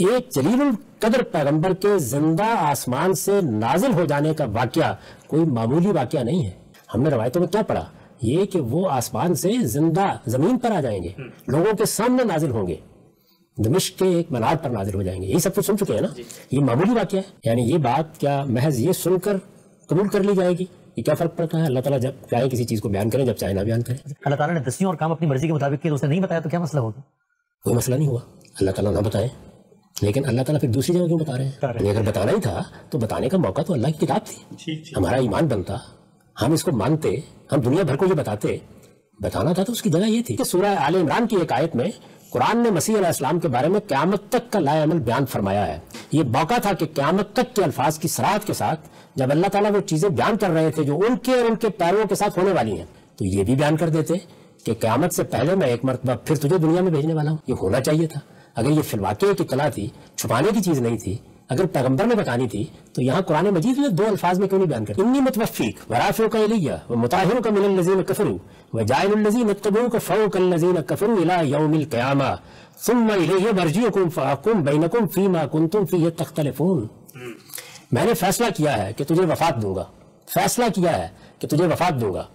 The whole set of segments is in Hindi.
एक जलीलुल कदर पैगंबर के जिंदा आसमान से नाजिल हो जाने का वाकया कोई मामूली वाकया नहीं है। हमने रवायतों में क्या पढ़ा, ये कि वो आसमान से जिंदा जमीन पर आ जाएंगे, लोगों के सामने नाजिल होंगे, दमिश्क के एक मीनार पर नाजिल हो जाएंगे। यही सब कुछ सुन चुके हैं ना, ये मामूली वाकया है। यानी ये बात क्या महज ये सुनकर कबूल कर ली जाएगी? ये क्या फर्क पड़ता है? अल्लाह ताला जब चाहे किसी चीज को बयान करें, जब चाहे ना बयान करें। अल्लाह ताला ने दसियों और काम अपनी मर्जी के मुताबिक किए, उसने नहीं बताया तो क्या मसला होगा? कोई मसला नहीं हुआ, अल्लाह ताला ना बताए, लेकिन अल्लाह ताला फिर दूसरी जगह क्यों बता रहे हैं? अगर बताना ही था तो बताने का मौका तो अल्लाह की किताब थी, हमारा ईमान बनता, हम इसको मानते, हम दुनिया भर को ये बताते। बताना था तो उसकी जगह ये थी कि सूरह आले इमरान की एक आयत में कुरान ने मसीह अलैहिस्सलाम के बारे में क़यामत तक का लाएअमल बयान फरमाया है। ये मौका था कि क़यामत तक के अल्फाज की सराहत के साथ जब अल्लाह ताला वो चीजें बयान कर रहे थे जो उनके और उनके पैरों के साथ होने वाली हैं, तो ये भी बयान कर देते कि क़यामत से पहले मैं एक मरतबा फिर तुझे दुनिया में भेजने वाला हूँ। ये होना चाहिए था। अगर ये फिलवाक़े की तला थी, छुपाने की चीज नहीं थी, अगर पैगंबर ने बतानी थी तो यहाँ कुरान मजीद में दो अल्फाज में क्यों नहीं बयान करते? इन्नी मुतवफ़्फ़ीक व राफ़िउका इलैया व मुताहिरुका मिनल लज़ीना कफ़रू व जाइलुल लज़ीना इत्तबऊका फ़ौक़ल लज़ीना कफ़रू इला यौमिल क़ियामा सुम्मा इलैया मर्जिउकुम फ़अहकुम बैनकुम फ़ीमा कुंतुम फ़ीहि तख्तलिफ़ून। मैंने फैसला किया है कि तुझे वफात दूंगा, फैसला किया है कि तुझे वफात दूंगा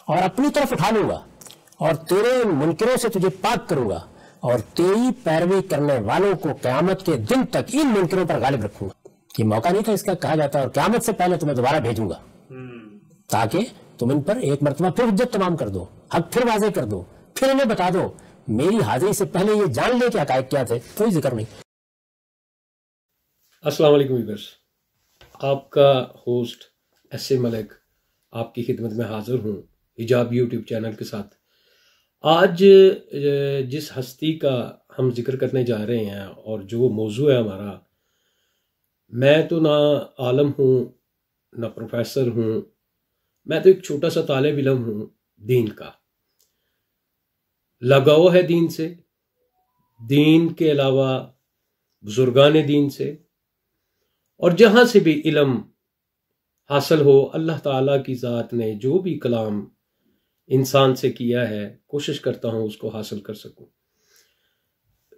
और अपनी तरफ उठा लूंगा और तेरे मुनकिरों से तुझे पाक करूंगा और तेरी पैरवी करने वालों को क़यामत के दिन तक इन मुनकिरों पर गालिब रखूंगा। ये मौका नहीं था इसका कहा जाता और क़यामत से पहले तुम्हें दोबारा भेजूंगा ताकि तुम इन पर एक मरतबा फिर हुज्जत तमाम कर दो, हक फिर वाज़े कर दो, फिर इन्हें बता दो मेरी हाजिरी से पहले ये जान ले कि हक़ाइक़ क्या थे। कोई जिक्र नहीं। अस्सलाम वालेकुम व्यूअर्स, आपका होस्ट एस.ए. मलिक आपकी खिदमत में हाजिर हूँ हिजाब यूट्यूब चैनल के साथ। आज जिस हस्ती का हम जिक्र करने जा रहे हैं और जो मौजू है हमारा, मैं तो ना आलम हूँ ना प्रोफेसर हूँ, मैं तो एक छोटा सा तालिब इल्म हूँ दीन का। लगाव है दीन से, दीन के अलावा बुजुर्गान दीन से, और जहाँ से भी इल्म हासिल हो, अल्लाह ताला की ज़ात ने जो भी कलाम इंसान से किया है, कोशिश करता हूँ उसको हासिल कर सकूँ।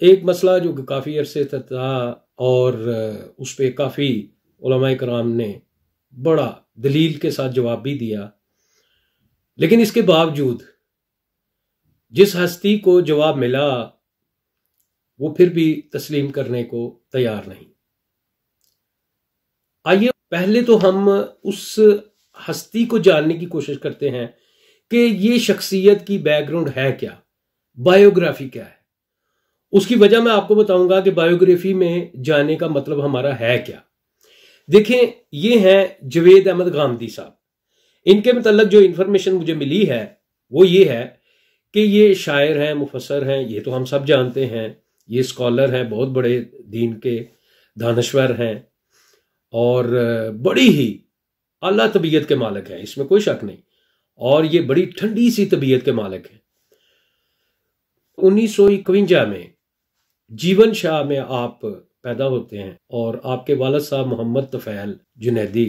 एक मसला जो काफ़ी अरसे तक था और उस पर काफ़ी उलमाए कराम ने बड़ा दलील के साथ जवाब भी दिया, लेकिन इसके बावजूद जिस हस्ती को जवाब मिला वो फिर भी तस्लीम करने को तैयार नहीं। आइए पहले तो हम उस हस्ती को जानने की कोशिश करते हैं कि ये शख्सियत की बैकग्राउंड है क्या, बायोग्राफी क्या है। उसकी वजह मैं आपको बताऊंगा कि बायोग्राफी में जाने का मतलब हमारा है क्या। देखें, ये हैं जवेद अहमद गामदी साहब। इनके मतलब जो इन्फॉर्मेशन मुझे मिली है वो ये है कि ये शायर हैं, मुफस्सर हैं, ये तो हम सब जानते हैं। ये स्कॉलर हैं, बहुत बड़े दीन के दानश्वर हैं और बड़ी ही आला तबीयत के मालिक हैं, इसमें कोई शक नहीं। और ये बड़ी ठंडी सी तबीयत के मालिक हैं। 1951 में जीवन शाह में आप पैदा होते हैं और आपके वालिद साहब मोहम्मद तफैल जुनैदी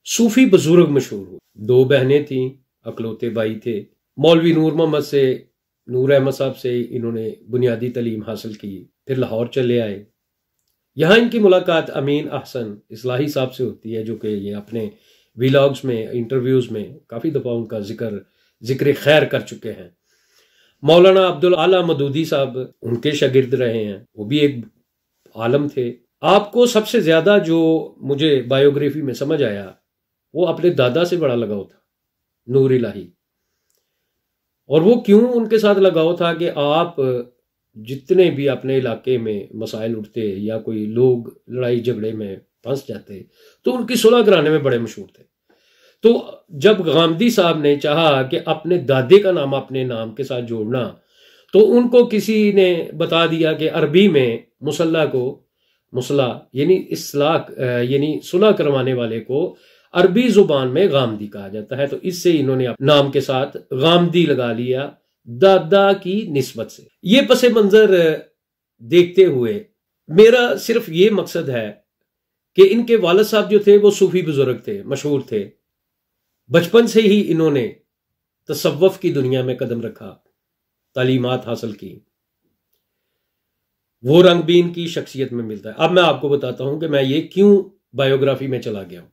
सूफी बुजुर्ग मशहूर हुए। दो बहनें थीं, अकलौते भाई थे। मौलवी नूर मोहम्मद से, नूर अहमद साहब से इन्होंने बुनियादी तालीम हासिल की, फिर लाहौर चले आए। यहाँ इनकी मुलाकात अमीन अहसन इस्लाही साहब से होती है, जो कि ये अपने व्लॉग्स में, इंटरव्यूज़ में काफ़ी दफ़ा उनका जिक्र खैर कर चुके हैं। मौलाना अब्दुल आला मदूदी साहब उनके शागिर्द रहे हैं, वो भी एक आलम थे। आपको सबसे ज़्यादा जो मुझे बायोग्राफी में समझ आया वो अपने दादा से बड़ा लगाव था, नूर इलाही। और वो क्यों उनके साथ लगाव था कि आप जितने भी अपने इलाके में मसाइल उठते या कोई लोग लड़ाई झगड़े में फंस जाते तो उनकी सुलह कराने में बड़े मशहूर थे। तो जब गामदी साहब ने चाहा कि अपने दादे का नाम अपने नाम के साथ जोड़ना, तो उनको किसी ने बता दिया कि अरबी में मुसल्ला को, मुसला यानी इस्लाह यानी सुलह करवाने वाले को अरबी जुबान में गामदी कहा जाता है। तो इससे इन्होंने अपने नाम के साथ गामदी लगा लिया दादा की निस्बत से। ये पसे मंजर देखते हुए मेरा सिर्फ ये मकसद है कि इनके वालिद साहब जो थे वो सूफी बुजुर्ग थे, मशहूर थे। बचपन से ही इन्होंने तसव्वुफ की दुनिया में कदम रखा, तालीमात हासिल की। वो रंग भी इनकी शख्सियत में मिलता है। अब मैं आपको बताता हूं कि मैं ये क्यों बायोग्राफी में चला गया हूं।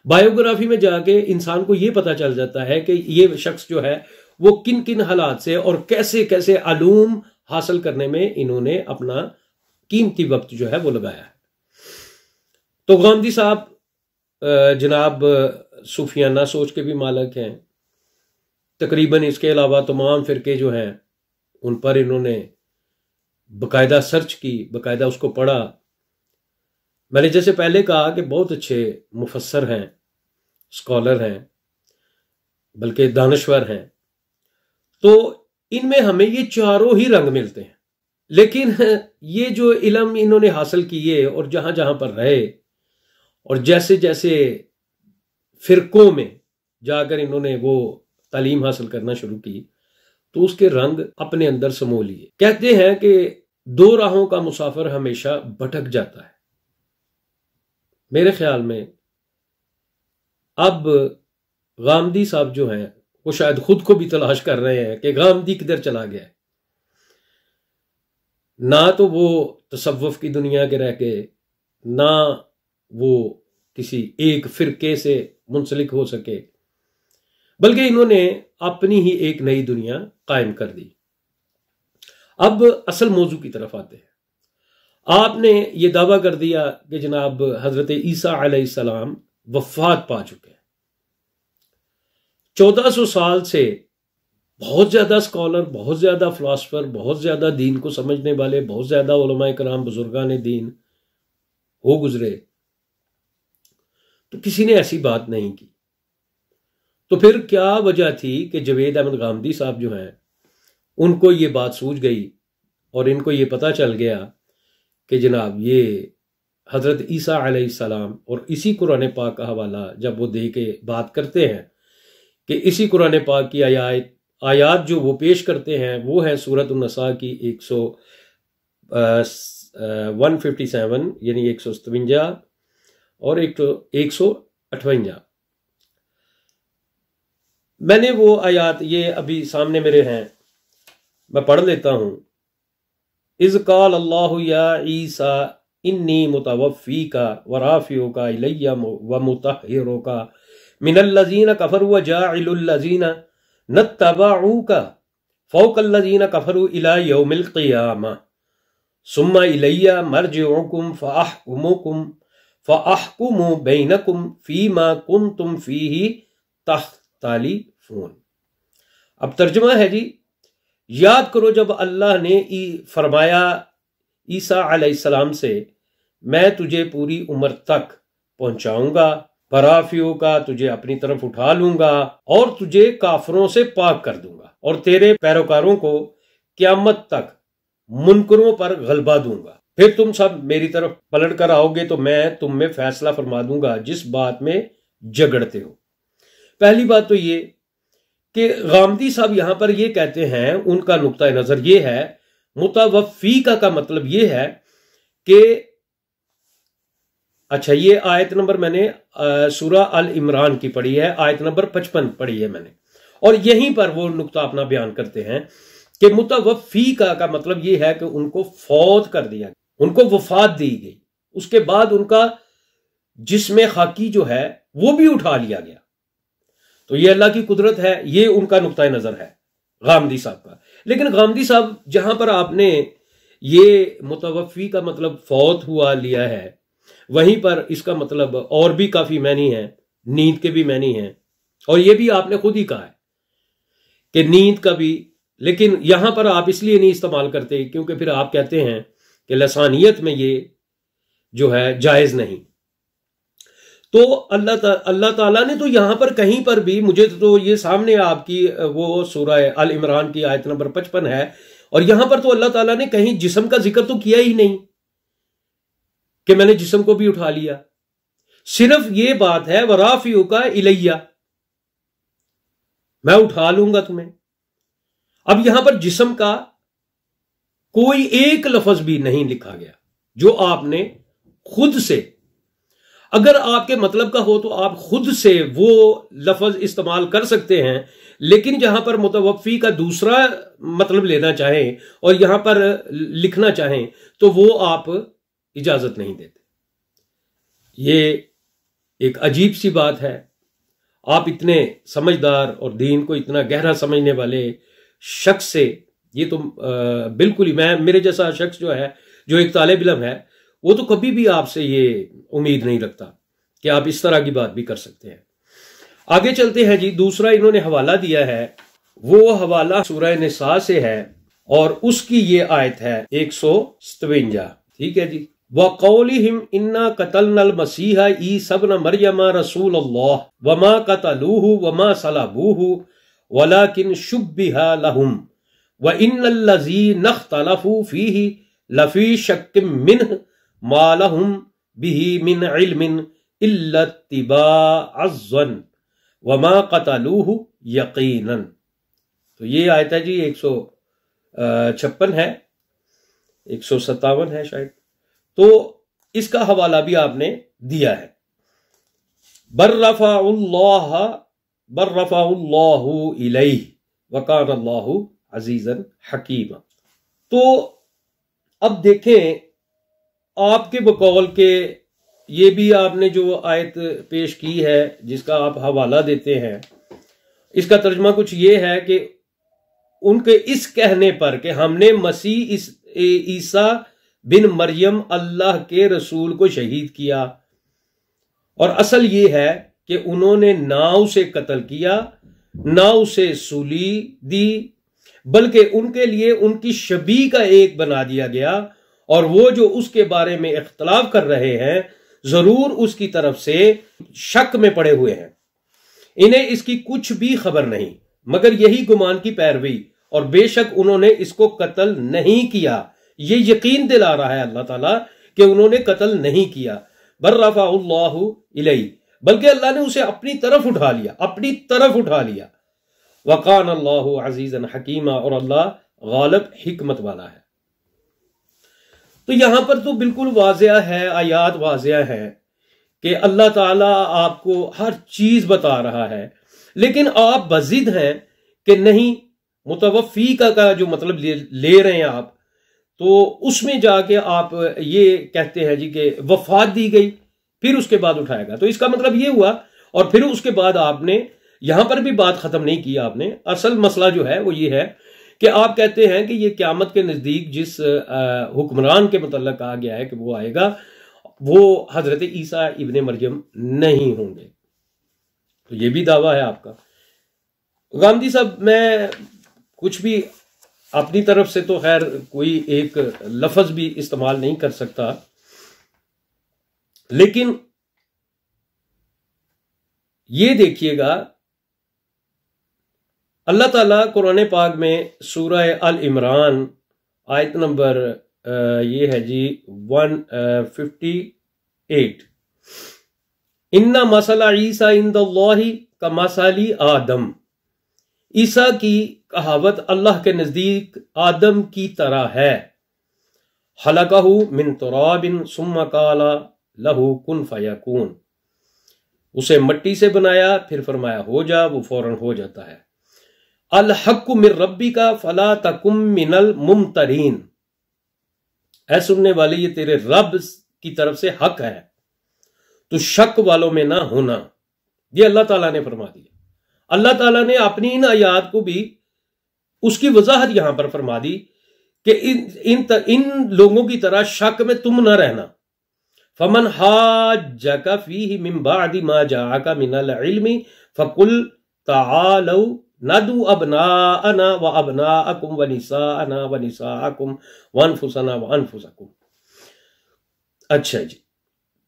बायोग्राफी में जाके इंसान को ये पता चल जाता है कि ये शख्स जो है वो किन किन हालात से और कैसे कैसे आलूम हासिल करने में इन्होंने अपना कीमती वक्त जो है वो लगाया है। तो गांधी साहब जनाब सूफियाना सोच के भी मालिक हैं। तकरीबन इसके अलावा तमाम फिरके जो हैं उन पर इन्होंने बाकायदा सर्च की, बाकायदा उसको पढ़ा। मैंने जैसे पहले कहा कि बहुत अच्छे मुफस्सर हैं, स्कॉलर हैं, बल्कि दानश्वर हैं। तो इनमें हमें ये चारों ही रंग मिलते हैं। लेकिन ये जो इल्म इन्होंने हासिल किए और जहां जहां पर रहे और जैसे जैसे फिरकों में जाकर इन्होंने वो तालीम हासिल करना शुरू की तो उसके रंग अपने अंदर समो लिए। कहते हैं कि दो राहों का मुसाफिर हमेशा भटक जाता है। मेरे ख्याल में अब गामदी साहब जो हैं वो शायद खुद को भी तलाश कर रहे हैं कि गामदी किधर चला गया है। ना तो वो तसव्वुफ की दुनिया के रह गए, ना वो किसी एक फिरके से मुंसलिक हो सके, बल्कि इन्होंने अपनी ही एक नई दुनिया कायम कर दी। अब असल मौजू की तरफ आते हैं। आपने ये दावा कर दिया कि जनाब हजरत ईसा अलैहिस्सलाम वफात पा चुके हैं। 1400 साल से बहुत ज्यादा स्कॉलर, बहुत ज्यादा फिलासफर, बहुत ज्यादा दीन को समझने वाले, बहुत ज्यादा उलमाए कराम, बुजुर्गान दीन हो गुजरे, तो किसी ने ऐसी बात नहीं की। तो फिर क्या वजह थी कि जवेद अहमद गामदी साहब जो हैं उनको ये बात सूझ गई और इनको ये पता चल गया कि जनाब ये हजरत ईसा अलैहिस्सलाम, और इसी कुरान पाक का हवाला जब वो दे के बात करते हैं कि इसी कुरान पाक की आयात जो वो पेश करते हैं वो है सूरत उन-नसा की 157 यानी 157 और 158। मैंने वो आयात ये अभी सामने मेरे हैं, मैं पढ़ लेता हूं। इज़ क़ाल अल्लाहु या ईसा इन्नी मुतवफ़्फ़ीका व राफ़िउका इलैया व मुतहिरुका मिनल्लज़ीना कफ़रू व जाइलुल्लज़ीना नत्तबऊका फ़ौक़ल्लज़ीना कफ़रू इला यौमिल क़ियामा सुम्मा इलैया मरजिउकुम फ़अहकुमु बैनकुम फ़ीमा कुन्तुम फ़ीही तख्तलिफ़ून। अब तर्जुमा है जी, याद करो जब अल्लाह ने फरमाया ईसा अलैहिस्सलाम से, मैं तुझे पूरी उम्र तक पहुंचाऊंगा, फराफियों का तुझे अपनी तरफ उठा लूंगा और तुझे काफरों से पाक कर दूंगा और तेरे पैरोकारों को क़यामत तक मुनकरों पर गलबा दूंगा। फिर तुम सब मेरी तरफ पलट कर आओगे तो मैं तुम में फैसला फरमा दूंगा जिस बात में झगड़ते हो। पहली बात तो ये कि गामदी साहब यहां पर ये कहते हैं, उनका नुक्ता नजर ये है, मुतवफ़्फ़ीका का मतलब ये है कि अच्छा, ये आयत नंबर मैंने सूरा अल इमरान की पढ़ी है, आयत नंबर 55 पढ़ी है मैंने, और यहीं पर वो नुक्ता अपना बयान करते हैं कि मुतवफ़्फ़ीका का मतलब ये है कि उनको फौत कर दिया, उनको वफात दी गई, उसके बाद उनका जिस्म खाकी जो है वो भी उठा लिया गया। तो ये अल्लाह की कुदरत है, ये उनका नुक्ता नजर है गामदी साहब का। लेकिन गामदी साहब जहां पर आपने ये मुतवफ़्फ़ी का मतलब फौत हुआ लिया है, वहीं पर इसका मतलब और भी काफी मैनी है, नींद के भी मैनी है, और ये भी आपने खुद ही कहा है कि नींद का भी, लेकिन यहां पर आप इसलिए नहीं इस्तेमाल करते क्योंकि फिर आप कहते हैं कि लसानियत में ये जो है जायज नहीं। तो अल्लाह ताला ने तो यहां पर कहीं पर भी, मुझे तो ये सामने आपकी वो सूरह अल इमरान की आयत नंबर 55 है, और यहां पर तो अल्लाह ताला ने कहीं जिस्म का जिक्र तो किया ही नहीं कि मैंने जिस्म को भी उठा लिया। सिर्फ ये बात है वराफिउका इलैया, मैं उठा लूंगा तुम्हें। अब यहां पर जिस्म का कोई एक लफ्ज भी नहीं लिखा गया जो आपने खुद से, अगर आपके मतलब का हो तो आप खुद से वो लफ्ज इस्तेमाल कर सकते हैं, लेकिन जहां पर मुतवफ़ी का दूसरा मतलब लेना चाहें और यहां पर लिखना चाहें तो वो आप इजाजत नहीं देते। ये एक अजीब सी बात है। आप इतने समझदार और दीन को इतना गहरा समझने वाले शख्स से ये तो बिल्कुल ही, मैं मेरे जैसा शख्स जो है, जो एक तालिब इल्म है, वो तो कभी भी आपसे ये उम्मीद नहीं रखता कि आप इस तरह की बात भी कर सकते हैं। आगे चलते हैं जी। दूसरा इन्होंने हवाला दिया है, वो हवाला सूरह निसा से है और उसकी ये आयत है 157। ठीक है जी। वक़ौलिहिम इन्ना क़तलनल मसीहा ईसा इब्न मरयम रसूलल्लाह वमा क़तलूहु वमा सलबूहु वलाकिन शुब्बिहा लहुम व इन्नल लज़ीना इख्तलफू फीही लफ़ी शक्किम मिन्हु मा लहुम बिही मिन इल्मिन इल्ला इत्तिबाअज़्ज़न वमा क़तलूहु यक़ीनन। तो ये आयत है जी 156 है, 157 है शायद। तो इसका हवाला भी आपने दिया है। बर्रफ़अल्लाहु इलैहि व कान अल्लाहु अज़ीज़न हकीमा। तो अब देखें आपके बकौल के ये भी आपने जो आयत पेश की है जिसका आप हवाला देते हैं, इसका तर्जुमा कुछ ये है कि उनके इस कहने पर कि हमने मसीह ईसा बिन मरियम अल्लाह के रसूल को शहीद किया, और असल ये है कि उन्होंने ना उसे कत्ल किया ना उसे सूली दी, बल्कि उनके लिए उनकी शबी का एक बना दिया गया, और वो जो उसके बारे में इख्तलाफ कर रहे हैं जरूर उसकी तरफ से शक में पड़े हुए हैं। इन्हें इसकी कुछ भी खबर नहीं मगर यही गुमान की पैरवी, और बेशक उन्होंने इसको कत्ल नहीं किया। ये यकीन दिला रहा है अल्लाह ताला कि उन्होंने कत्ल नहीं किया। बर्रफ़अल्लाहु इलैहि, बल्कि अल्लाह ने उसे अपनी तरफ उठा लिया, अपनी तरफ उठा लिया। वकान अल्लाहु अज़ीज़न हकीमा, और अल्लाह गालिब हिकमत वाला है। तो यहां पर तो बिल्कुल वाज़िया है, आयात वाज़िया है कि अल्लाह ताला आपको हर चीज बता रहा है, लेकिन आप बज़िद हैं कि नहीं, मुतवफ़ी का जो मतलब ले रहे हैं आप, तो उसमें जाके आप ये कहते हैं जी कि वफात दी गई फिर उसके बाद उठाएगा। तो इसका मतलब ये हुआ, और फिर उसके बाद आपने यहां पर भी बात खत्म नहीं की आपने। असल मसला जो है वो ये है कि आप कहते हैं कि ये क़यामत के नजदीक जिस हुक्मरान के मतलब कहा गया है कि वो आएगा, वो हजरत ईसा इब्ने मरियम नहीं होंगे। तो ये भी दावा है आपका। गांधी साहब, मैं कुछ भी अपनी तरफ से तो खैर कोई एक लफ्ज भी इस्तेमाल नहीं कर सकता, लेकिन ये देखिएगा अल्लाह ताला कुरान पाक में सूरह अल इमरान आयत नंबर ये है जी 158, इन्ना मसला ईसा इंदल्लाहि का मसाली आदम। ईसा की कहावत अल्लाह के नजदीक आदम की तरह है। खलकहु मिन तुराबिन सुम्मा काला लहू कुन फयकून, उसे मिट्टी से बनाया फिर फरमाया हो जा, वो फौरन हो जाता है। अल हक्कु मिर रब्बिका फला तकुम मिनल मुमतरीन, ऐ सुनने वाले ये तेरे रब की तरफ से हक है, तो शक वालों में ना होना। ये अल्लाह ताला ने फरमा दिया। अल्लाह ताला ने अपनी इन आयात को भी उसकी वजाहत यहां पर फरमा दी कि इन लोगों की तरह शक में तुम ना रहना। फमन हाज्जका फीहि मिन बादि मा जाअका मिनल इल्मी फकुल तआलू नदू अबनाअना व अबनाअकुम व निसाअना व निसाअकुम व अनफुसना व अनफुसकुम। अच्छा जी,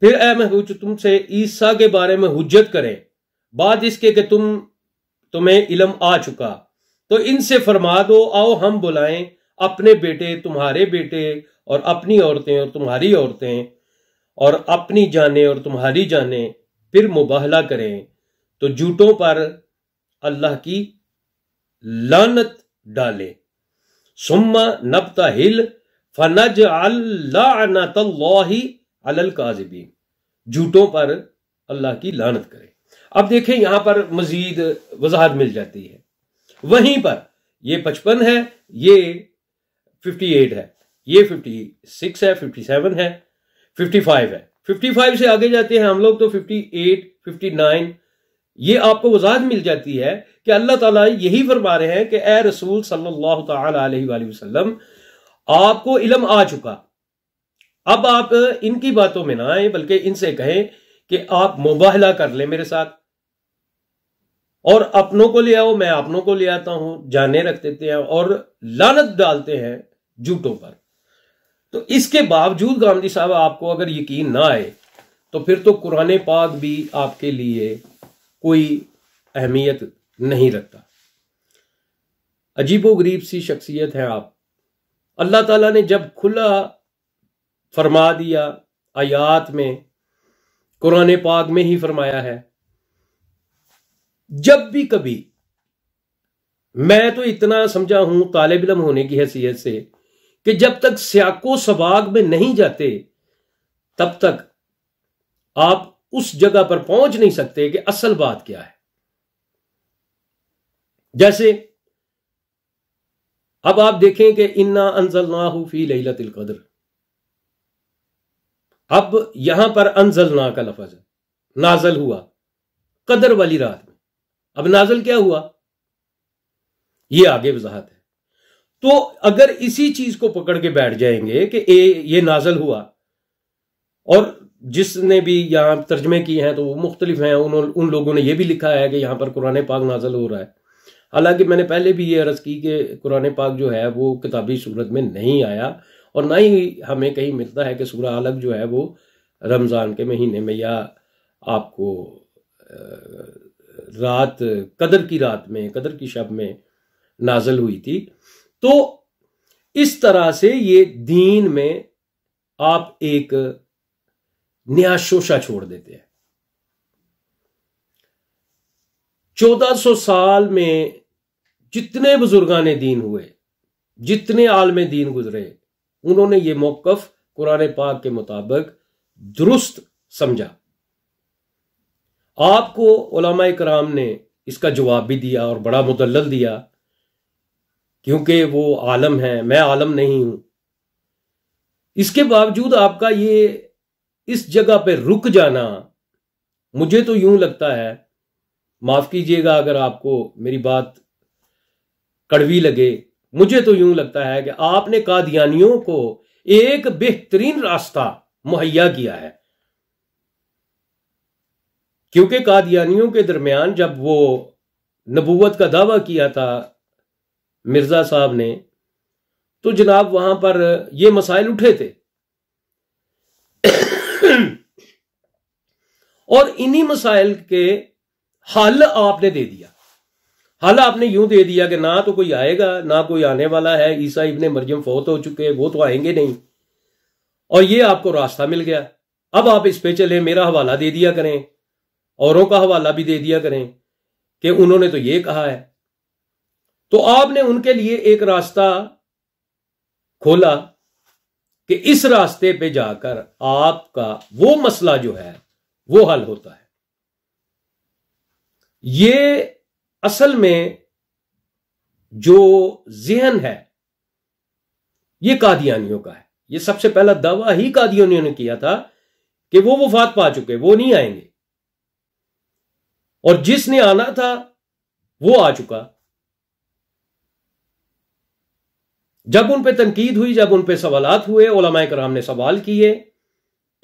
फिर ऐ महबूब तुमसे ईसा के बारे में हुज्जत करें बाद इसके कि तुम्हें इल्म आ चुका, तो इनसे फरमा दो आओ हम बुलाएं अपने बेटे तुम्हारे बेटे और अपनी औरतें और तुम्हारी औरतें और अपनी जानें और तुम्हारी जानें, फिर मुबाहला करें तो झूठों पर अल्लाह की लानत डालें। सुम्मा नब्तहिल फनजअल लानतल्लाहि अलल काज़िबीन, झूठों पर अल्लाह की लानत करे। अब देखें यहां पर मजीद वजाहत मिल जाती है। वहीं पर ये 55 है, ये 58 है, ये 56 है, 57 है, 55 है। 55 से आगे जाते हैं हम लोग तो 58, 59, ये आपको वजाहत मिल जाती है कि अल्लाह ताला यही फरमा रहे हैं कि ए रसूल सल्लल्लाहु ताला अलैहि वसल्लम, आपको इल्म आ चुका, अब आप इनकी बातों में ना आए, बल्कि इनसे कहें कि आप मुबाहला कर ले मेरे साथ, और अपनों को ले आओ, मैं अपनों को ले आता हूं, जाने रख देते हैं और लानत डालते हैं झूठों पर। तो इसके बावजूद गांधी साहब आपको अगर यकीन ना आए तो फिर तो कुरान पाक भी आपके लिए कोई अहमियत नहीं रखता। अजीबो गरीब सी शख्सियत है आप। अल्लाह ताला ने जब खुला फरमा दिया, आयात में, कुरान पाक में ही फरमाया है, जब भी कभी, मैं तो इतना समझा हूं तालिब इल्म होने की हैसियत से कि जब तक सियाको सबाक में नहीं जाते तब तक आप उस जगह पर पहुंच नहीं सकते कि असल बात क्या है। जैसे अब आप देखें कि इन्ना अंज़लनाहु फी लैलतिल क़द्र, अब यहां पर अंज़लना का लफ्ज़ है, नाज़ल हुआ कदर वाली रात में। अब नाज़ल क्या हुआ, ये आगे वजाहत है। तो अगर इसी चीज को पकड़ के बैठ जाएंगे कि ये नाज़ल हुआ, और जिसने भी यहां तर्जमे किए हैं तो वो मुख्तलिफ हैं, उन लोगों ने ये भी लिखा है कि यहां पर कुरान पाक नाज़ल हो रहा है। हालांकि मैंने पहले भी ये अर्ज की कि कुरान पाक जो है वो किताबी सूरत में नहीं आया, और ना ही हमें कहीं मिलता है कि सूरह अलग जो है वो रमज़ान के महीने में या आपको रात कदर की रात में, कदर की शब में नाज़ल हुई थी। तो इस तरह से ये दीन में आप एक नया शोशा छोड़ देते हैं। 1400 साल में जितने बुजुर्गाने दीन हुए, जितने आलमे दीन गुजरे, उन्होंने ये मौक़िफ़ कुरान पाक के मुताबिक दुरुस्त समझा। आपको उलमाए कराम ने इसका जवाब भी दिया और बड़ा मुदल्लल दिया, क्योंकि वो आलम है, मैं आलम नहीं हूं। इसके बावजूद आपका ये इस जगह पे रुक जाना, मुझे तो यूं लगता है, माफ कीजिएगा अगर आपको मेरी बात कड़वी लगे, मुझे तो यूं लगता है कि आपने कादियानियों को एक बेहतरीन रास्ता मुहैया किया है। क्योंकि कादियानियों के दरमियान जब वो नबूवत का दावा किया था मिर्जा साहब ने, तो जनाब वहां पर ये मसाइल उठे थे और इन्हीं मसाइल के हल आपने दे दिया। हल आपने यूं दे दिया कि ना तो कोई आएगा, ना कोई आने वाला है, ईसा इब्ने मरियम फौत हो चुके, वो तो आएंगे नहीं, और ये आपको रास्ता मिल गया। अब आप इस पे चले, मेरा हवाला दे दिया करें, औरों का हवाला भी दे दिया करें कि उन्होंने तो ये कहा है। तो आपने उनके लिए एक रास्ता खोला कि इस रास्ते पे जाकर आपका वो मसला जो है वो हल होता है। ये असल में जो ज़हन है ये कादियानियों का है। ये सबसे पहला दावा ही कादियानियों ने किया था कि वो वफात पा चुके, वो नहीं आएंगे, और जिसने आना था वो आ चुका। जब उन पे तनकीद हुई, जब उन पे सवालात हुए, उलमाए कराम ने सवाल किए,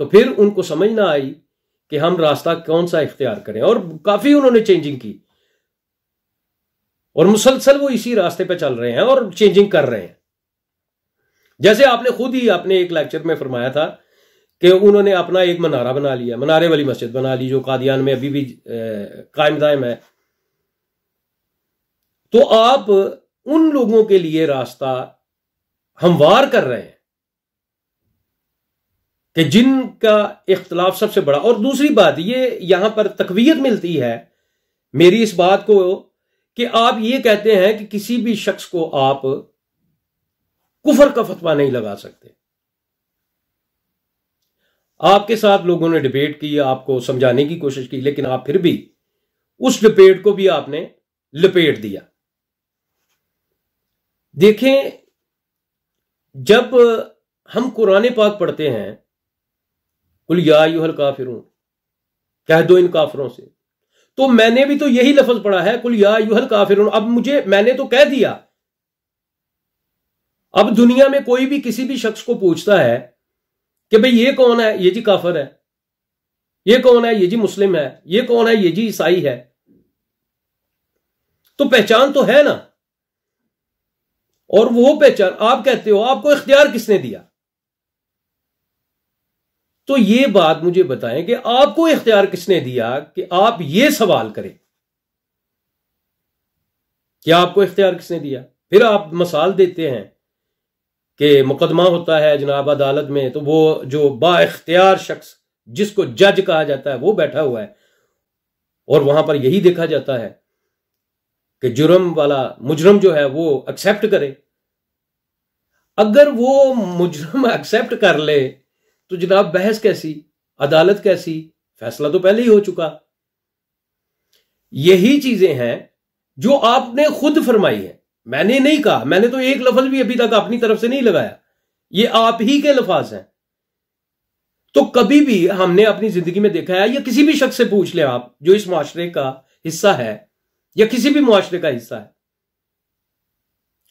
तो फिर उनको समझ ना आई कि हम रास्ता कौन सा इख्तियार करें, और काफी उन्होंने चेंजिंग की, और मुसलसल वो इसी रास्ते पे चल रहे हैं और चेंजिंग कर रहे हैं। जैसे आपने खुद ही अपने एक लेक्चर में फरमाया था कि उन्होंने अपना एक मनारा बना लिया, मनारे वाली मस्जिद बना ली, जो कादियान में अभी भी कायम दायम है। तो आप उन लोगों के लिए रास्ता हमवार कर रहे हैं कि जिनका इख्तलाफ सबसे बड़ा। और दूसरी बात, ये यहां पर तकवीयत मिलती है मेरी इस बात को कि आप ये कहते हैं कि किसी भी शख्स को आप कुफर का फतवा नहीं लगा सकते। आपके साथ लोगों ने डिबेट की, आपको समझाने की कोशिश की, लेकिन आप फिर भी उस डिबेट को भी आपने लपेट दिया। देखें, जब हम कुरान पाक पढ़ते हैं, कुल या अय्युहल काफिरून, कह दो इन काफिरों से, तो मैंने भी तो यही लफ्ज पढ़ा है, कुल या अय्युहल काफिरून। अब मैंने तो कह दिया। अब दुनिया में कोई भी किसी भी शख्स को पूछता है कि भाई ये कौन है, ये जी काफिर है, ये कौन है, ये जी मुस्लिम है, ये कौन है, ये जी ईसाई है, तो पहचान तो है ना। और वो पहचान आप कहते हो, आपको इख्तियार किसने दिया? तो ये बात मुझे बताएं कि आपको इख्तियार किसने दिया कि आप ये सवाल करें कि आपको इख्तियार किसने दिया? फिर आप मिसाल देते हैं कि मुकदमा होता है जनाब अदालत में, तो वो जो बाइख्तियार शख्स जिसको जज कहा जाता है वो बैठा हुआ है, और वहां पर यही देखा जाता है कि जुर्म वाला मुजरम जो है वो एक्सेप्ट करे। अगर वो मुजरम एक्सेप्ट कर ले तो जनाब बहस कैसी, अदालत कैसी, फैसला तो पहले ही हो चुका। यही चीजें हैं जो आपने खुद फरमाई है, मैंने नहीं कहा। मैंने तो एक लफ्ज भी अभी तक अपनी तरफ से नहीं लगाया, ये आप ही के लफ्ज हैं। तो कभी भी हमने अपनी जिंदगी में देखा है, या किसी भी शख्स से पूछ ले आप जो इस मुआशरे का हिस्सा है या किसी भी मुआशरे का हिस्सा है,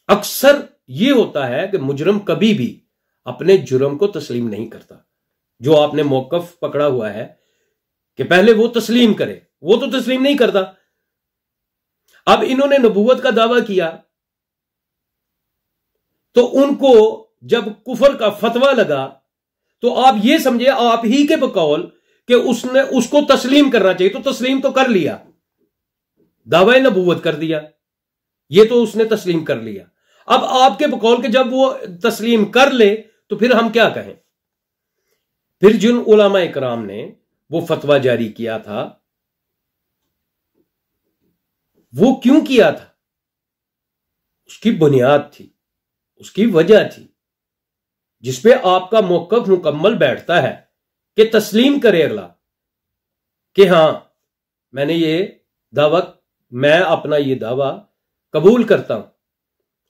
अक्सर यह होता है कि मुजरम कभी भी अपने जुर्म को तस्लीम नहीं करता। जो आपने मौकफ पकड़ा हुआ है कि पहले वो तस्लीम करे, वो तो तस्लीम नहीं करता। अब इन्होंने नबूवत का दावा किया, तो उनको जब कुफर का फतवा लगा तो आप ये समझे आप ही के बकौल कि उसने उसको तस्लीम करना चाहिए, तो तस्लीम तो कर लिया, दावा नबूवत कर दिया, ये तो उसने तस्लीम कर लिया। अब आपके बकौल के जब वो तस्लीम कर ले तो फिर हम क्या कहें? फिर जिन उलमा इकराम ने वो फतवा जारी किया था, वो क्यों किया था? उसकी बुनियाद थी, उसकी वजह थी, जिसपे आपका मौकफ मुकम्मल बैठता है कि तस्लीम करे अगला कि हां मैंने ये दावा, मैं अपना ये दावा कबूल करता हूं।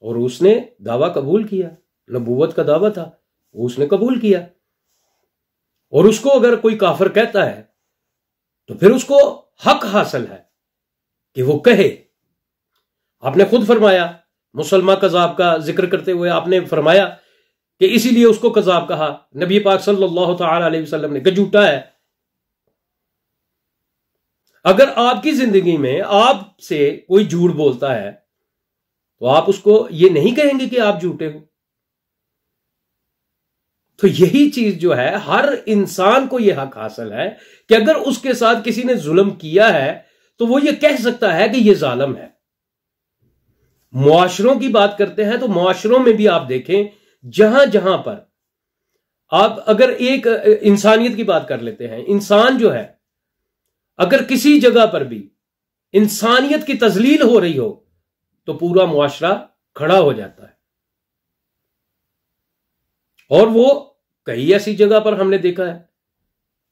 और उसने दावा कबूल किया, नबूवत का दावा था, उसने कबूल किया। और उसको अगर कोई काफिर कहता है तो फिर उसको हक हासिल है कि वो कहे। आपने खुद फरमाया, मुसलमान कज़ाब का जिक्र करते हुए आपने फरमाया कि इसीलिए उसको कज़ाब कहा। नबी पाक सल्लल्लाहु तआला अलैहि वसल्लम ने कि झूठा है। अगर आपकी जिंदगी में आपसे कोई झूठ बोलता है तो आप उसको ये नहीं कहेंगे कि आप झूठे हो। तो यही चीज जो है, हर इंसान को यह हक हासिल है कि अगर उसके साथ किसी ने जुल्म किया है तो वो ये कह सकता है कि यह जालिम है। मुआशरों की बात करते हैं तो मुआशरों में भी आप देखें, जहां जहां पर आप अगर एक इंसानियत की बात कर लेते हैं, इंसान जो है अगर किसी जगह पर भी इंसानियत की तजलील हो रही हो तो पूरा मुआशरा खड़ा हो जाता है। और वो कई ऐसी जगह पर हमने देखा है,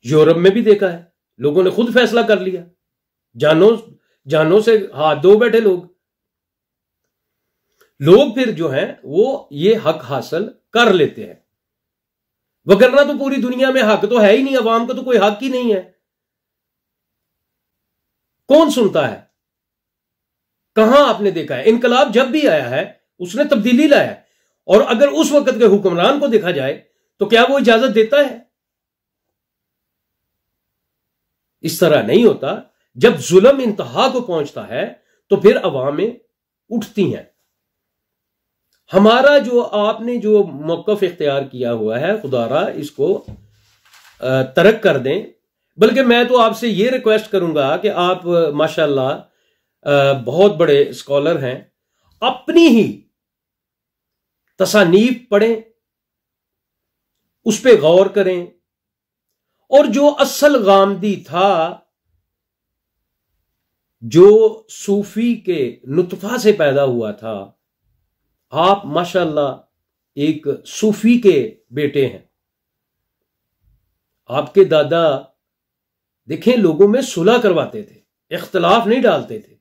यूरोप में भी देखा है, लोगों ने खुद फैसला कर लिया, जानों से हाथ धो बैठे लोग फिर जो है वो ये हक हासिल कर लेते हैं। वगरना तो पूरी दुनिया में हक तो है ही नहीं, अवाम का तो कोई हक ही नहीं है। कौन सुनता है? कहां आपने देखा है? इनकलाब जब भी आया है उसने तब्दीली लाया है, और अगर उस वक्त के हुक्मरान को देखा जाए तो क्या वो इजाजत देता है? इस तरह नहीं होता। जब जुल्म इंतहा को पहुंचता है तो फिर अवामें उठती हैं। हमारा जो आपने जो मौकफ इख्तियार किया हुआ है, खुदारा इसको तरक कर दें। बल्कि मैं तो आपसे ये रिक्वेस्ट करूंगा कि आप माशाल्लाह बहुत बड़े स्कॉलर हैं, अपनी ही तसानीफ पढ़ें, उस पर गौर करें, और जो असल गामदी था, जो सूफी के नुतफा से पैदा हुआ था, आप माशाल्लाह एक सूफी के बेटे हैं, आपके दादा देखें लोगों में सुलह करवाते थे, इख्तलाफ नहीं डालते थे।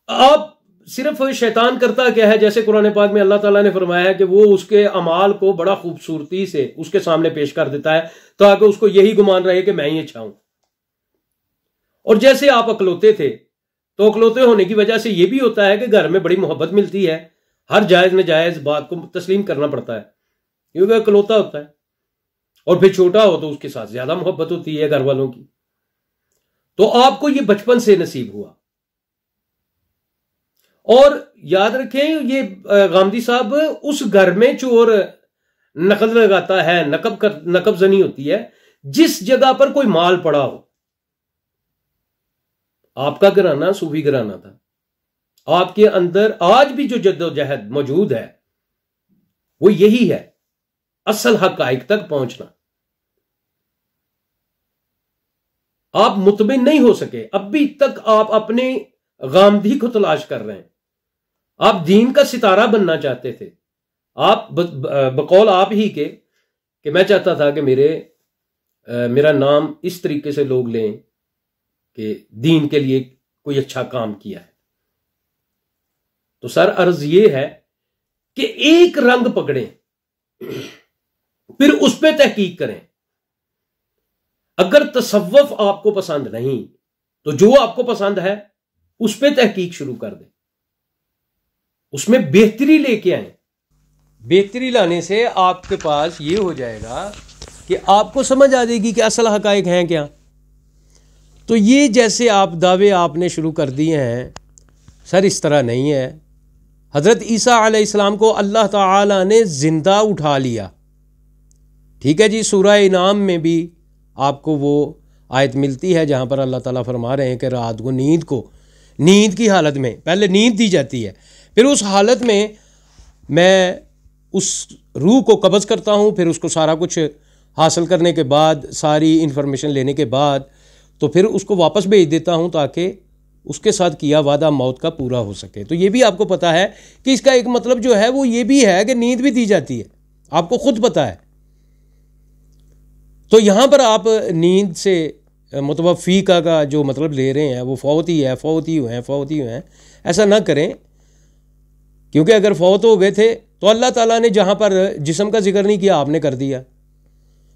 आप सिर्फ शैतान करता क्या है, जैसे कुरान पाक में अल्लाह ताला ने फरमाया है कि वो उसके अमाल को बड़ा खूबसूरती से उसके सामने पेश कर देता है ताकि उसको यही गुमान रहे कि मैं ही अच्छा हूं। और जैसे आप अकलौते थे तो अकलौते होने की वजह से यह भी होता है कि घर में बड़ी मोहब्बत मिलती है, हर जायज नजायज बात को तस्लीम करना पड़ता है क्योंकि अकलौता होता है। और फिर छोटा हो तो उसके साथ ज्यादा मोहब्बत होती है घर वालों की। तो आपको ये बचपन से नसीब हुआ। और याद रखें ये गांधी साहब उस घर में चोर नकद लगाता है, नकब जनी होती है जिस जगह पर कोई माल पड़ा हो। आपका घराना सूफी घराना था, आपके अंदर आज भी जो जद्दोजहद मौजूद है वो यही है, असल हकाइक तक पहुंचना। आप मुतमिन नहीं हो सके, अभी तक आप अपने गामदी को तलाश कर रहे हैं। आप दीन का सितारा बनना चाहते थे, आप बकौल आप ही के कि मैं चाहता था कि मेरा नाम इस तरीके से लोग लें कि दीन के लिए कोई अच्छा काम किया है। तो सर अर्ज ये है कि एक रंग पकड़ें, फिर उस पर तहकीक करें। अगर तसव्वुफ आपको पसंद नहीं तो जो आपको पसंद है उस पर तहकीक शुरू कर दें, उसमें बेहतरी लेके आए। बेहतरी लाने से आपके पास ये हो जाएगा कि आपको समझ आ जाएगी कि असल हकायक हैं क्या। तो ये जैसे आप दावे आपने शुरू कर दिए हैं, सर इस तरह नहीं है। हज़रत ईसा अलैहिस्सलाम को अल्लाह ताला ने ज़िंदा उठा लिया, ठीक है जी। सूरह इनाम में भी आपको वो आयत मिलती है जहाँ पर अल्लाह ताला फरमा रहे हैं कि रात को नींद की हालत में, पहले नींद दी जाती है, फिर उस हालत में मैं उस रूह को कब्ज़ करता हूँ, फिर उसको सारा कुछ हासिल करने के बाद, सारी इन्फॉर्मेशन लेने के बाद, तो फिर उसको वापस भेज देता हूँ ताकि उसके साथ किया वादा मौत का पूरा हो सके। तो ये भी आपको पता है कि इसका एक मतलब जो है वो ये भी है कि नींद भी दी जाती है, आपको खुद पता है। तो यहाँ पर आप नींद से मतलब फ़ीका का जो मतलब ले रहे हैं वो फौत ही हैं, ऐसा ना करें। क्योंकि अगर फौत हो गए थे तो अल्लाह ताला ने जहाँ पर जिस्म का जिक्र नहीं किया आपने कर दिया।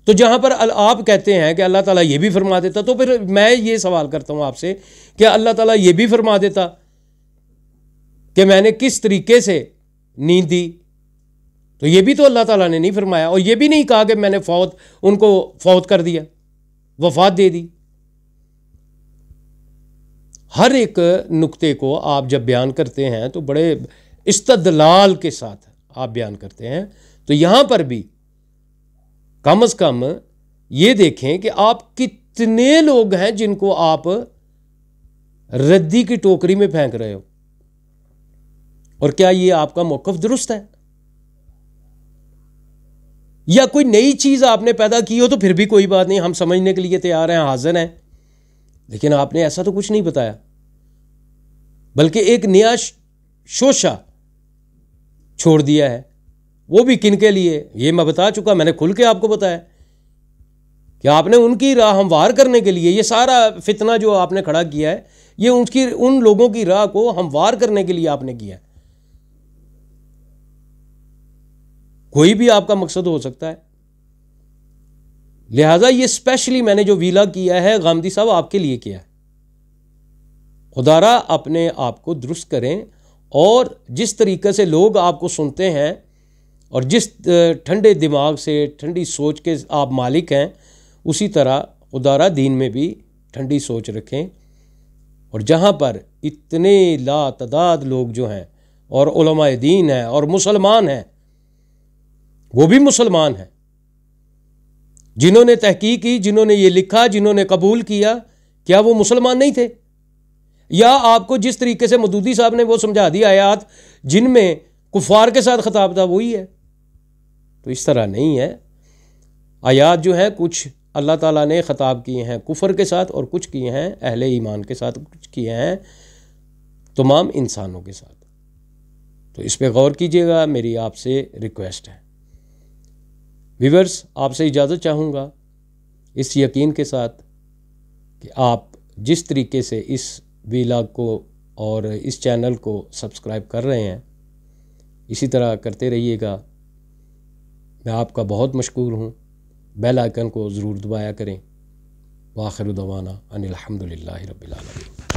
तो जहाँ पर आप कहते हैं कि अल्लाह ताला ये भी फरमा देता, तो फिर मैं ये सवाल करता हूँ आपसे कि अल्लाह ताला ये भी फरमा देता कि मैंने किस तरीके से नींद दी, तो ये भी तो अल्लाह ताला ने नहीं फरमाया। और ये भी नहीं कहा कि मैंने उनको फौत कर दिया, वफात दे दी। हर एक नुक्ते को आप जब बयान करते हैं तो बड़े इस्तदलाल के साथ आप बयान करते हैं। तो यहाँ पर भी कम से कम ये देखें कि आप कितने लोग हैं जिनको आप रद्दी की टोकरी में फेंक रहे हो, और क्या ये आपका मौक़िफ़ दुरुस्त है? या कोई नई चीज़ आपने पैदा की हो तो फिर भी कोई बात नहीं, हम समझने के लिए तैयार हैं, हाजिर हैं। लेकिन आपने ऐसा तो कुछ नहीं बताया, बल्कि एक नया शोशा छोड़ दिया है। वो भी किन के लिए, ये मैं बता चुका, मैंने खुल के आपको बताया कि आपने उनकी राह हमवार करने के लिए ये सारा फितना जो आपने खड़ा किया है, ये उन लोगों की राह को हमवार करने के लिए आपने किया है। कोई भी आपका मकसद हो सकता है। लिहाजा ये स्पेशली मैंने जो वीला किया है गामदी साहब आपके लिए किया है। खुदारा अपने आप को दुरुस्त करें, और जिस तरीके से लोग आपको सुनते हैं और जिस ठंडे दिमाग से, ठंडी सोच के आप मालिक हैं, उसी तरह खुदारा दीन में भी ठंडी सोच रखें। और जहाँ पर इतने लातदाद लोग जो हैं और उलमाए दीन हैं और मुसलमान हैं, वो भी मुसलमान हैं, जिन्होंने तहकीक की, जिन्होंने ये लिखा, जिन्होंने कबूल किया, क्या वो मुसलमान नहीं थे? या आपको जिस तरीके से मदूदी साहब ने वो समझा दी आयात जिनमें कुफार के साथ खिताब था वही है? तो इस तरह नहीं है। आयात जो है कुछ अल्लाह ताला ने ख़िताब किए हैं कुफर के साथ, और कुछ किए हैं अहले ईमान के साथ, कुछ किए हैं तमाम इंसानों के साथ। तो इस पे गौर कीजिएगा, मेरी आपसे रिक्वेस्ट है। व्यूअर्स, आपसे इजाज़त चाहूँगा इस यकीन के साथ कि आप जिस तरीके से इस व्लॉग को और इस चैनल को सब्सक्राइब कर रहे हैं, इसी तरह करते रहिएगा। मैं आपका बहुत मशकूर हूँ। बेल आइकन को ज़रूर दबाया करें। वाखिर दवाना अनिल हम्दुलिल्लाहि रब्बिल आलमीन।